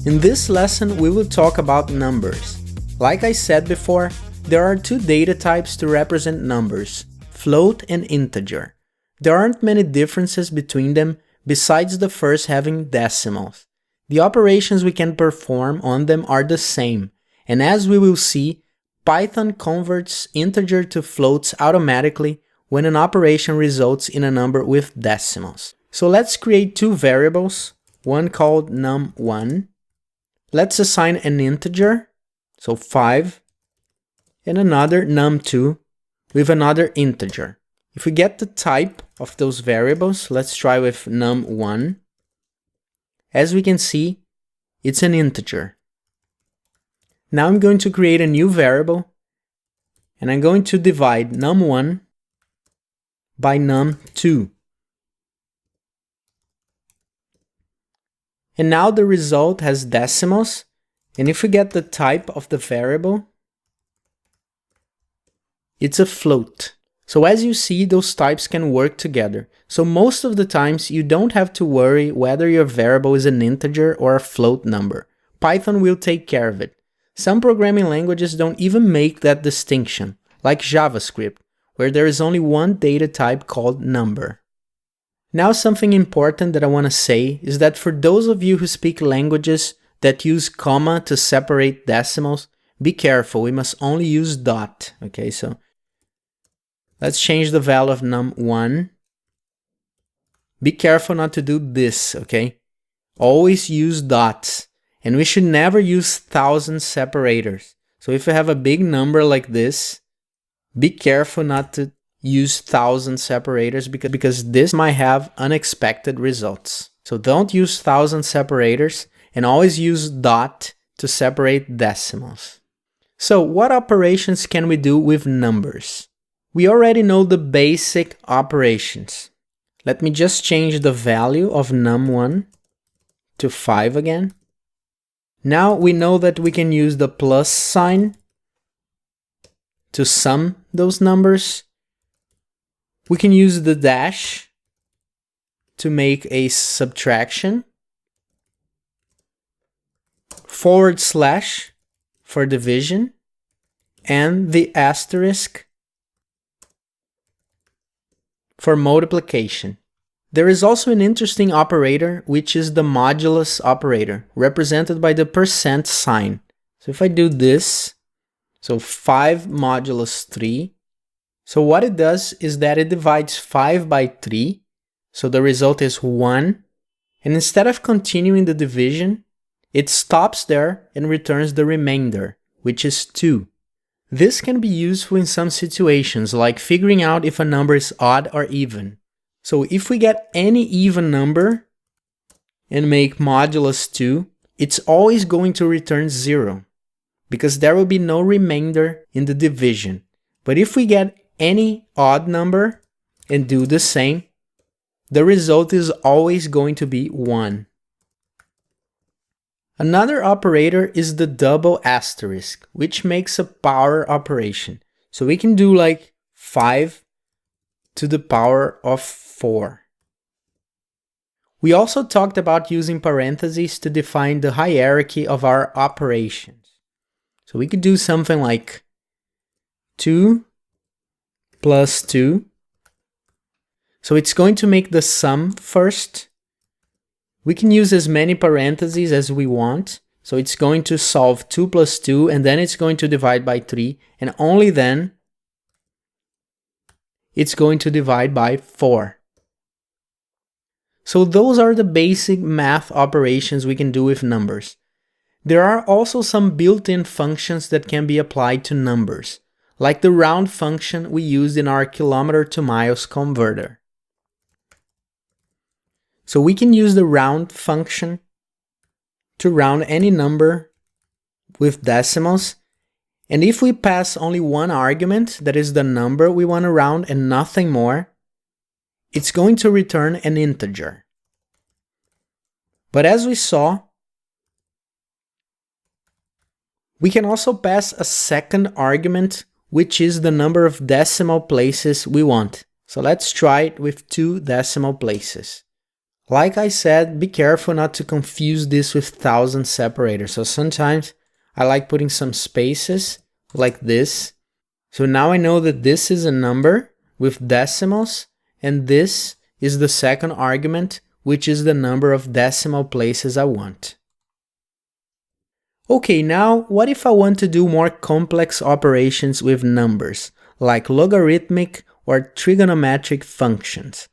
In this lesson, we will talk about numbers. Like I said before, there are two data types to represent numbers, float and integer. There aren't many differences between them besides the first having decimals. The operations we can perform on them are the same, and as we will see, Python converts integer to floats automatically when an operation results in a number with decimals. So let's create two variables, one called num1. Let's assign an integer, so 5, and another num2 with another integer. If we get the type of those variables, let's try with num1. As we can see, it's an integer. Now I'm going to create a new variable, and I'm going to divide num1 by num2. And now the result has decimals, and if we get the type of the variable, it's a float. So as you see, those types can work together. So most of the times you don't have to worry whether your variable is an integer or a float number. Python will take care of it. Some programming languages don't even make that distinction, like JavaScript, where there is only one data type called number. Now something important that I want to say is that for those of you who speak languages that use comma to separate decimals, be careful, we must only use dot. Okay, so let's change the value of num1. Be careful not to do this, okay? Always use dots. And we should never use thousand separators. So if you have a big number like this, be careful not to use thousand separators because this might have unexpected results. So don't use thousand separators and always use dot to separate decimals. So what operations can we do with numbers? We already know the basic operations. Let me just change the value of num1 to 5 again. Now we know that we can use the plus sign to sum those numbers. We can use the dash to make a subtraction, / for division, and the asterisk for multiplication. There is also an interesting operator, which is the modulus operator, represented by the percent sign. So if I do this, so 5 modulus 3, so what it does is that it divides 5 by 3, so the result is 1, and instead of continuing the division, it stops there and returns the remainder, which is 2. This can be useful in some situations, like figuring out if a number is odd or even. So if we get any even number and make modulus 2, it's always going to return 0, because there will be no remainder in the division. But if we get any odd number and do the same, the result is always going to be 1. Another operator is the double asterisk, which makes a power operation. So we can do like 5 to the power of 4. We also talked about using parentheses to define the hierarchy of our operations. So we could do something like 2 plus 2. So it's going to make the sum first. We can use as many parentheses as we want. So it's going to solve 2 plus 2, and then it's going to divide by 3, and only then it's going to divide by 4. So those are the basic math operations we can do with numbers. There are also some built-in functions that can be applied to numbers, like the round function we used in our kilometer to miles converter. So we can use the round function to round any number with decimals, and if we pass only one argument, that is the number we want to round and nothing more, it's going to return an integer. But as we saw, we can also pass a second argument, which is the number of decimal places we want. So let's try it with 2 decimal places. Like I said, be careful not to confuse this with thousand separators. So sometimes I like putting some spaces like this. So now I know that this is a number with decimals, and this is the second argument, which is the number of decimal places I want. Okay, now what if I want to do more complex operations with numbers, like logarithmic or trigonometric functions?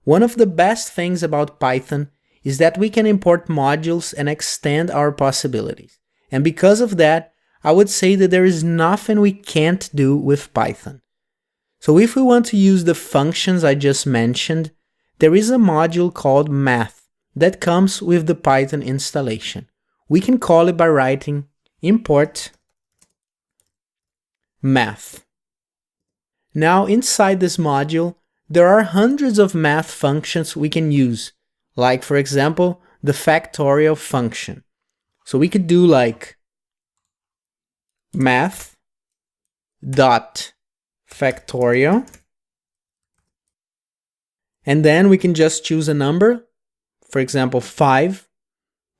One of the best things about Python is that we can import modules and extend our possibilities. And because of that, I would say that there is nothing we can't do with Python. So if we want to use the functions I just mentioned, there is a module called math that comes with the Python installation. We can call it by writing import math. Now inside this module, there are hundreds of math functions we can use, like for example, the factorial function. So we could do like math dot factorial, and then we can just choose a number, for example 5,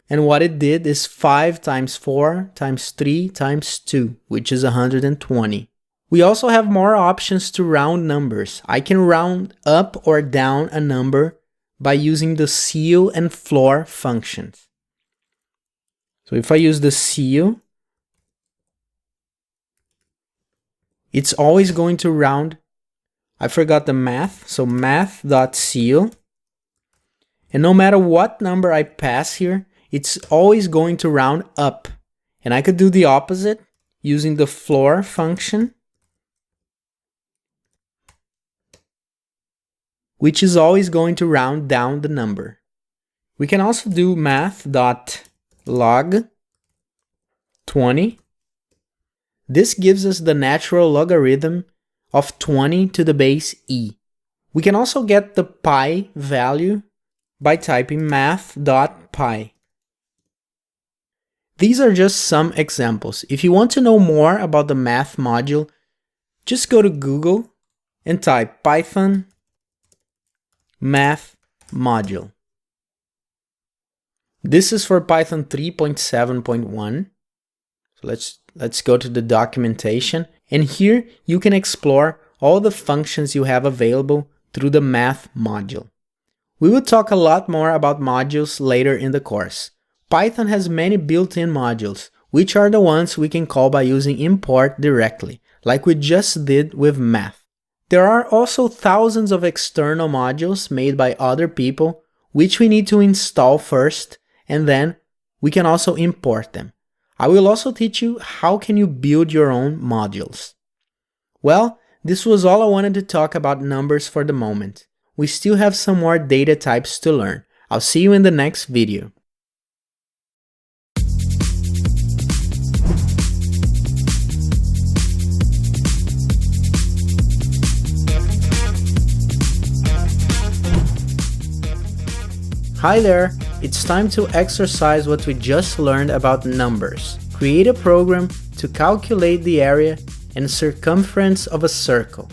and what it did is 5 times 4 times 3 times 2, which is 120. We also have more options to round numbers. I can round up or down a number by using the ceil and floor functions. So if I use the ceil, it's always going to round. I forgot the math, so math.ceil. And no matter what number I pass here, it's always going to round up. And I could do the opposite using the floor function, which is always going to round down the number. We can also do math.log 20. This gives us the natural logarithm of 20 to the base e. We can also get the pi value by typing math.pi. These are just some examples. If you want to know more about the math module, just go to Google and type Python math module. This is for Python 3.7.1. So let's go to the documentation, and here you can explore all the functions you have available through the math module. We will talk a lot more about modules later in the course. Python has many built-in modules, which are the ones we can call by using import directly, like we just did with math. There are also thousands of external modules made by other people, which we need to install first, and then we can also import them. I will also teach you how can you build your own modules. Well, this was all I wanted to talk about numbers for the moment. We still have some more data types to learn. I'll see you in the next video. Hi there! It's time to exercise what we just learned about numbers. Create a program to calculate the area and circumference of a circle.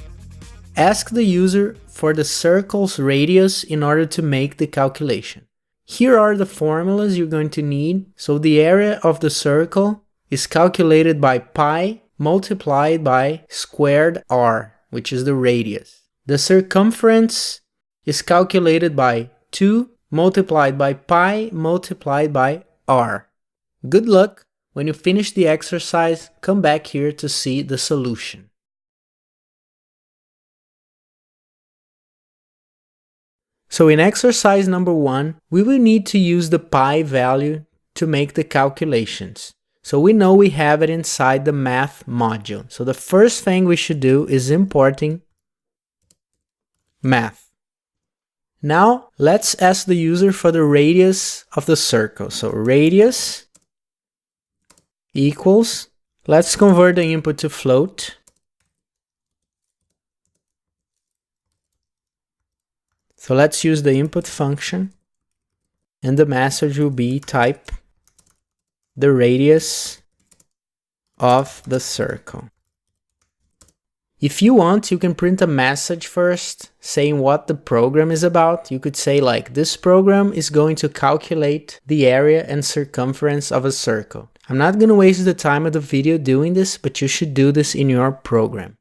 Ask the user for the circle's radius in order to make the calculation. Here are the formulas you're going to need. So the area of the circle is calculated by pi multiplied by squared r, which is the radius. The circumference is calculated by 2 multiplied by pi multiplied by r. Good luck! When you finish the exercise, come back here to see the solution. So in exercise number 1, we will need to use the pi value to make the calculations. So we know we have it inside the math module. So the first thing we should do is importing math. Now, let's ask the user for the radius of the circle. So radius equals, let's convert the input to float. So let's use the input function, and the message will be type the radius of the circle. If you want, you can print a message first saying what the program is about. You could say like, this program is going to calculate the area and circumference of a circle. I'm not going to waste the time of the video doing this, but you should do this in your program.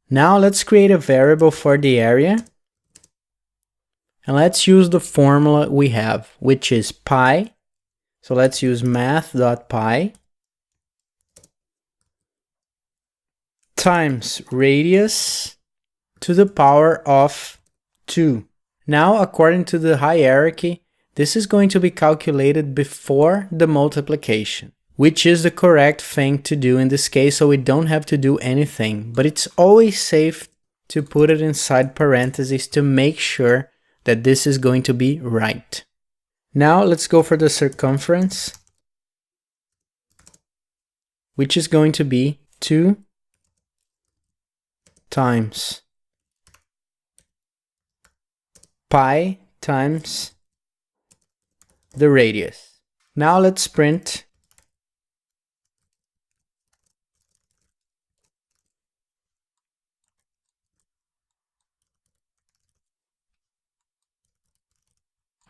Now let's create a variable for the area. And let's use the formula we have, which is pi. So let's use math.pi times radius to the power of 2. Now, according to the hierarchy, this is going to be calculated before the multiplication, which is the correct thing to do in this case, so we don't have to do anything. But it's always safe to put it inside parentheses to make sure that this is going to be right. Now let's go for the circumference, which is going to be 2 times pi times the radius. Now let's print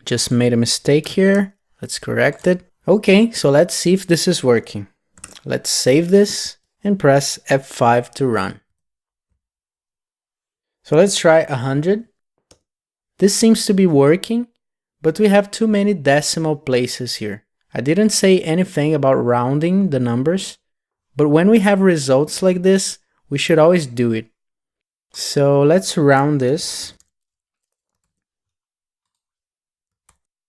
just made a mistake here. Let's correct it. Okay, so let's see if this is working. Let's save this and press F5 to run. So let's try 100. This seems to be working, but we have too many decimal places here. I didn't say anything about rounding the numbers, but when we have results like this, we should always do it. So let's round this.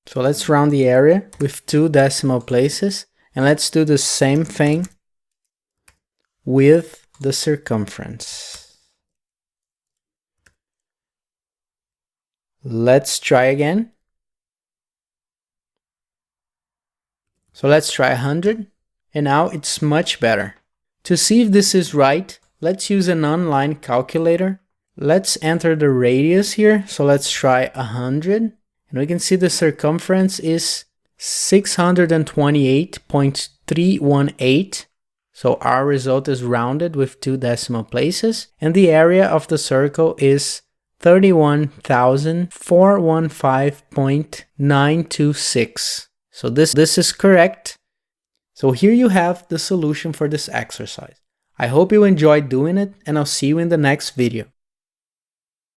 So let's round the area with 2 decimal places, and let's do the same thing with the circumference. Let's try again. So let's try 100, and now it's much better. To see if this is right, let's use an online calculator. Let's enter the radius here, so let's try 100, and we can see the circumference is 628.318. So our result is rounded with 2 decimal places, and the area of the circle is 31,415.926. So this is correct. So here you have the solution for this exercise. I hope you enjoyed doing it, and I'll see you in the next video.